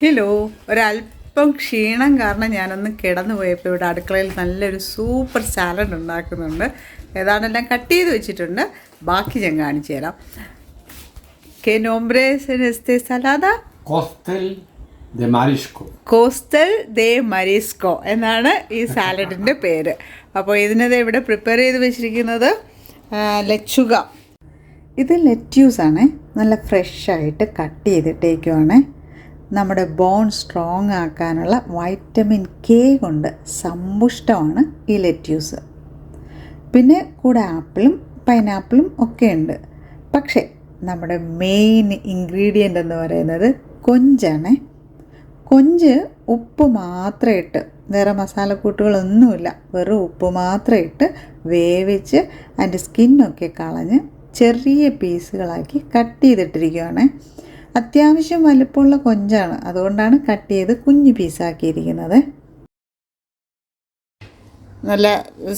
Hello, ഒരല്പം ക്ഷീണം കാരണം ഞാനൊന്ന് കിടന്നു പോയപ്പോൾ ഇവിടെ അടുക്കളയിൽ നല്ലൊരു സൂപ്പർ സാലഡ് ഉണ്ടാക്കുന്നുണ്ട്. ഏതാണെല്ലാം കട്ട് ചെയ്ത് വെച്ചിട്ടുണ്ട്. ബാക്കി ഞാൻ കാണിച്ചു തരാം. ¿Qué nombre es este salada? Cóctel de marisco. കോസ്റ്റൽ ദേ മരിസ്കോ എന്നാണ് ഈ സാലഡിൻ്റെ പേര്. അപ്പോൾ ഇതിനത് ഇവിടെ പ്രിപ്പയർ ചെയ്ത് വെച്ചിരിക്കുന്നത് ലച്ചുക. ഇത് ലെറ്റ്യൂസാണ്. നല്ല ഫ്രഷായിട്ട് കട്ട് ചെയ്തിട്ടേക്കുവാണ്. നമ്മുടെ ബോൺ സ്ട്രോങ് ആക്കാനുള്ള വൈറ്റമിൻ കെ കൊണ്ട് സമ്പുഷ്ടമാണ് ഈ ലെറ്റ്യൂസ്. പിന്നെ കൂടെ ആപ്പിളും പൈനാപ്പിളും ഒക്കെ ഉണ്ട്. പക്ഷേ നമ്മുടെ മെയിൻ ഇൻഗ്രീഡിയൻ്റ് എന്ന് പറയുന്നത് കൊഞ്ചാണ്. കൊഞ്ച് ഉപ്പ് മാത്രം ഇട്ട്, വേറെ മസാലക്കൂട്ടുകളൊന്നുമില്ല, വെറും ഉപ്പ് മാത്രം ഇട്ട് വേവിച്ച് അതിൻ്റെ സ്കിന്നൊക്കെ കളഞ്ഞ് ചെറിയ പീസുകളാക്കി കട്ട് ചെയ്തിട്ടിരിക്കുകയാണ്. അത്യാവശ്യം വലുപ്പമുള്ള കൊഞ്ചാണ്, അതുകൊണ്ടാണ് കട്ട് ചെയ്ത് കുഞ്ഞു പീസാക്കിയിരിക്കുന്നത്. നല്ല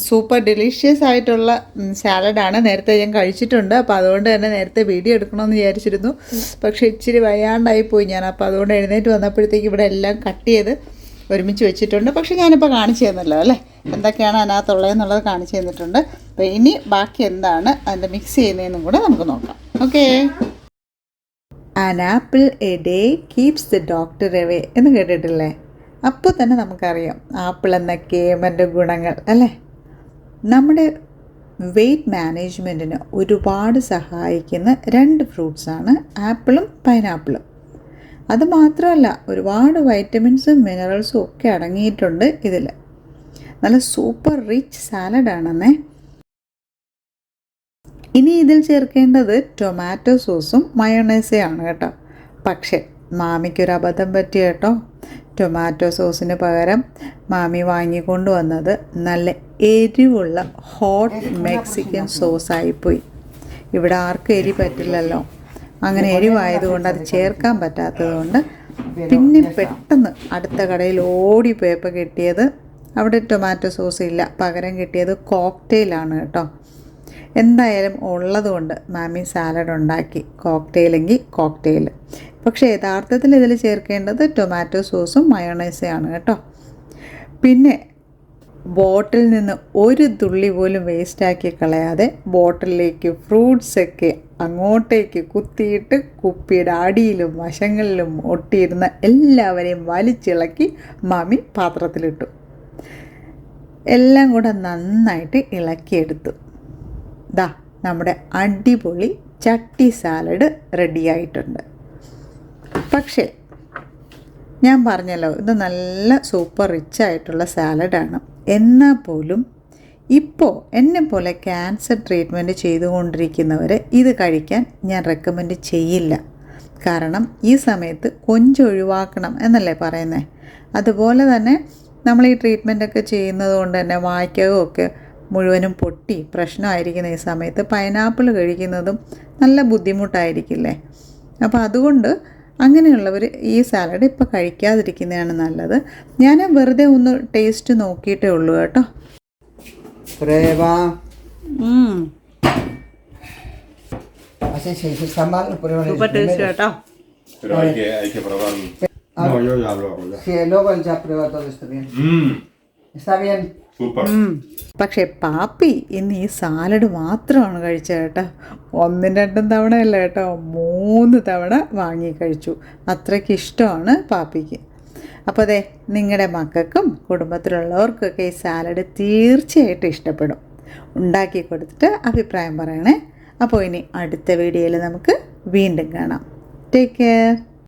സൂപ്പർ ഡെലീഷ്യസ് ആയിട്ടുള്ള സാലഡാണ്. നേരത്തെ ഞാൻ കഴിച്ചിട്ടുണ്ട്. അപ്പോൾ അതുകൊണ്ട് തന്നെ നേരത്തെ വീഡിയോ എടുക്കണമെന്ന് വിചാരിച്ചിരുന്നു. പക്ഷേ ഇച്ചിരി വയ്യാണ്ടായിപ്പോയി ഞാൻ. അപ്പോൾ അതുകൊണ്ട് എഴുന്നേറ്റ് വന്നപ്പോഴത്തേക്ക് ഇവിടെ എല്ലാം കട്ട് ചെയ്ത് ഒരുമിച്ച് വെച്ചിട്ടുണ്ട്. പക്ഷേ ഞാനിപ്പോൾ കാണിച്ചു തന്നല്ലോ അല്ലേ, എന്തൊക്കെയാണ് അതിനകത്തുള്ളതെന്നുള്ളത് കാണിച്ചു തന്നിട്ടുണ്ട്. അപ്പോൾ ഇനി ബാക്കി എന്താണ് അതിൻ്റെ മിക്സ് ചെയ്യുന്നതെന്നും കൂടെ നമുക്ക് നോക്കാം. Okay. An apple A day keeps the doctor away എന്ന് കേട്ടിട്ടില്ലേ? അപ്പോൾ തന്നെ നമുക്കറിയാം ആപ്പിൾ എന്ന കേമൻ്റെ ഗുണങ്ങൾ അല്ലേ. നമ്മുടെ വെയ്റ്റ് മാനേജ്മെൻറ്റിന് ഒരുപാട് സഹായിക്കുന്ന രണ്ട് ഫ്രൂട്ട്സാണ് ആപ്പിളും പൈനാപ്പിളും. അതുമാത്രമല്ല, ഒരുപാട് വൈറ്റമിൻസും മിനറൽസും ഒക്കെ അടങ്ങിയിട്ടുണ്ട് ഇതിൽ. നല്ല സൂപ്പർ റിച്ച് സാലഡാണെന്നേ. ഇനി ഇതിൽ ചേർക്കേണ്ടത് ടൊമാറ്റോ സോസും മയോണൈസുമാണ് കേട്ടോ. പക്ഷേ മാമിക്കൊരു അബദ്ധം പറ്റി കേട്ടോ. ടൊമാറ്റോ സോസിന് പകരം മാമി വാങ്ങിക്കൊണ്ട് വന്നത് നല്ല എരിവുള്ള ഹോട്ട് മെക്സിക്കൻ സോസായിപ്പോയി. ഇവിടെ ആർക്കും എരി പറ്റില്ലല്ലോ. അങ്ങനെ എരിവായതുകൊണ്ട് അത് ചേർക്കാൻ പറ്റാത്തതുകൊണ്ട് പിന്നെ പെട്ടെന്ന് അടുത്ത കടയിൽ ഓടിപ്പോയപ്പോൾ കിട്ടിയത് അവിടെ ടൊമാറ്റോ സോസ് ഇല്ല, പകരം കിട്ടിയത് കോക്ടെയിലാണ് കേട്ടോ. എന്തായാലും ഉള്ളതുകൊണ്ട് മാമി സാലഡ് ഉണ്ടാക്കി. കോക്ടെയിലെങ്കിൽ കോക്ടെയിൽ. പക്ഷേ യഥാർത്ഥത്തിൽ ഇതിൽ ചേർക്കേണ്ടത് ടൊമാറ്റോ സോസും മയോണൈസുമാണ് കേട്ടോ. പിന്നെ ബോട്ടിൽ നിന്ന് ഒരു തുള്ളി പോലും വേസ്റ്റാക്കി കളയാതെ ബോട്ടിലേക്ക് ഫ്രൂട്ട്സൊക്കെ അങ്ങോട്ടേക്ക് കുത്തിയിട്ട് കുപ്പിയുടെ അടിയിലും വശങ്ങളിലും ഒട്ടിയിരുന്ന എല്ലാവരെയും വലിച്ചിളക്കി മാമി പാത്രത്തിലിട്ടു. എല്ലാം കൂടെ നന്നായിട്ട് ഇളക്കിയെടുത്തു. ദാ നമ്മുടെ അടിപൊളി ചട്ടി സാലഡ് റെഡിയായിട്ടുണ്ട്. പക്ഷേ ഞാൻ പറഞ്ഞല്ലോ, ഇത് നല്ല സൂപ്പർ റിച്ച് ആയിട്ടുള്ള സാലഡാണ്. എന്നാൽ പോലും ഇപ്പോൾ എന്നെപ്പോലെ ക്യാൻസർ ട്രീറ്റ്മെൻറ്റ് ചെയ്തുകൊണ്ടിരിക്കുന്നവർ ഇത് കഴിക്കാൻ ഞാൻ റെക്കമെൻഡ് ചെയ്യില്ല. കാരണം ഈ സമയത്ത് കൊഞ്ച് ഒഴിവാക്കണം എന്നല്ലേ പറയുന്നത്. അതുപോലെ തന്നെ നമ്മൾ ഈ ട്രീറ്റ്മെൻറ്റൊക്കെ ചെയ്യുന്നത് കൊണ്ട് തന്നെ വായ്ക്കകമൊക്കെ മുഴുവനും പൊട്ടി പ്രശ്നമായിരിക്കുന്ന ഈ സമയത്ത് പൈനാപ്പിൾ കഴിക്കുന്നതും നല്ല ബുദ്ധിമുട്ടായിരിക്കില്ലേ. അപ്പോൾ അതുകൊണ്ട് അങ്ങനെയുള്ളവർ ഈ സാലഡ് ഇപ്പോൾ കഴിക്കാതിരിക്കുന്നതാണ് നല്ലത്. ഞാൻ വെറുതെ ഒന്ന് ടേസ്റ്റ് നോക്കിയിട്ടേ ഉള്ളൂ കേട്ടോ. സൂപ്പർ ടേസ്റ്റ് കേട്ടോ. പക്ഷെ പാപ്പി ഇന്ന് ഈ സാലഡ് മാത്രമാണ് കഴിച്ചത് കേട്ടോ. 1-2 തവണയല്ല കേട്ടോ, 3 തവണ വാങ്ങി കഴിച്ചു. അത്രയ്ക്ക് ഇഷ്ടമാണ് പാപ്പിക്ക്. അപ്പോൾ അതെ, നിങ്ങളുടെ മക്കൾക്കും കുടുംബത്തിലുള്ളവർക്കൊക്കെ ഈ സാലഡ് തീർച്ചയായിട്ടും ഇഷ്ടപ്പെടും. ഉണ്ടാക്കി കൊടുത്തിട്ട് അഭിപ്രായം പറയണേ. അപ്പോൾ ഇനി അടുത്ത വീഡിയോയിൽ നമുക്ക് വീണ്ടും കാണാം. Take care.